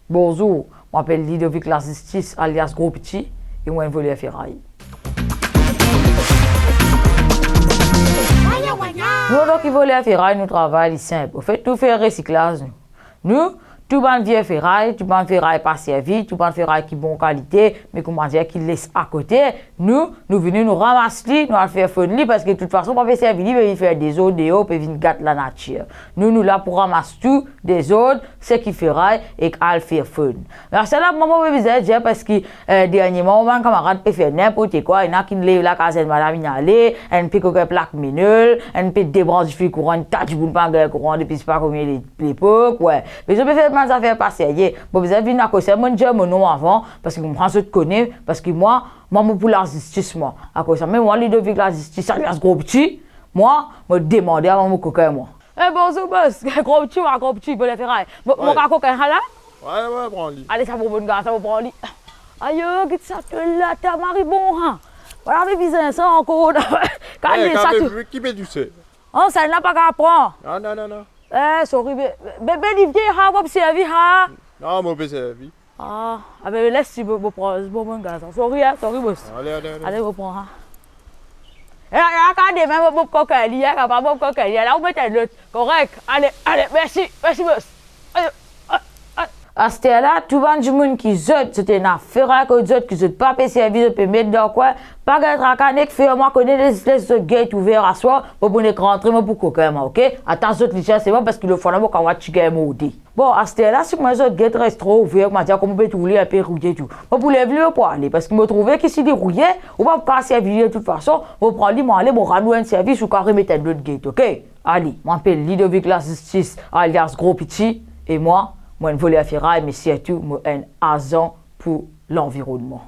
Bonjour, je m'appelle Ludovic La Justice, alias Gros Petit, et moi, je volé à ferraille. Nous, donc, qui volent à ferraille, nous travaillons simple. Au fait, tout faire recyclage. Nous, tout ban vieux ferraille, tout ban ferraille pas servi, tout ban ferraille qui bonne qualité, mais comment dire, qui laisse à côté. Nous venons nous ramasser, nous allons faire fun parce que de toute façon, on va faire servir, il faire des autres, des hauts, et venir gâter la nature. Nous là pour ramasser tout, des autres, ce qui ferraille et à faire fun. Mais c'est là, maman, je vais dire parce que dernièrement, mon camarade peut faire n'importe quoi, il y en a qui lève la caserne, madame, il y a allé, un pique au plaque minule, un pique débranche du courant, une tâche pour ne pas gagner courant depuis pas combien l'époque, ouais. Mais je peux faire mes affaires passer. Bon, vous avez vu, mon Dieu, mon nom avant, parce que moi, je te connais, parce que moi, pour la justice, moi. À cause de ça, mais moi, Ludovic La Justice, alias Gros Petit, moi, me demander à mon coquin, moi. Eh, bonjour, boss. Gros Petit, il peut le faire. Mon coquin, là? Ouais, prends-le. Allez, ça va, bon gars, ça va prendre. Aïe, qu'est-ce que ça, là, t'as mari bon, hein? Voilà, mais bizarre, ça encore. Qui peut du ça? Oh, ça n'a pas qu'à prendre. Non. Eh, sorry, bébé, il vient, vous servi, ha? Non, moi, je servi. Ah, mais laisse-moi vous prendre, bon gars. Sorry, boss. Allez, vous prendre. Et là, regardez, même mon coquin, il y a pas mon coquin, là, vous mettez l'autre. Correct. Allez, merci, boss. À ce là, tout le monde qui zut, c'était une affaire que zut, qui zut pas payer service, peut mettre dans quoi, pas gagner tracaner, fait moi connaître les gates ouverts à soi, pour rentrer, moi pour coquin, ok? Attends, zut, c'est bon parce qu'il le faut là, quand on va chiquer maudit. Bon, à ce là, si moi, zut, gate reste trop ouvert, moi, dire, comment on peut tout rouler, un peu rouiller tout. Moi, pour les venir pour aller, parce que me trouvais qu'ici, des rouillés, on va pas servir de toute façon, on prend lui, moi, aller, mon ranou un service ou carré mettre l'autre gate, ok? Allez, moi, m'appelle Ludovic La Justice, alias Gros Petit, et moi, je volé à ferraille, mais surtout, un agent pour l'environnement.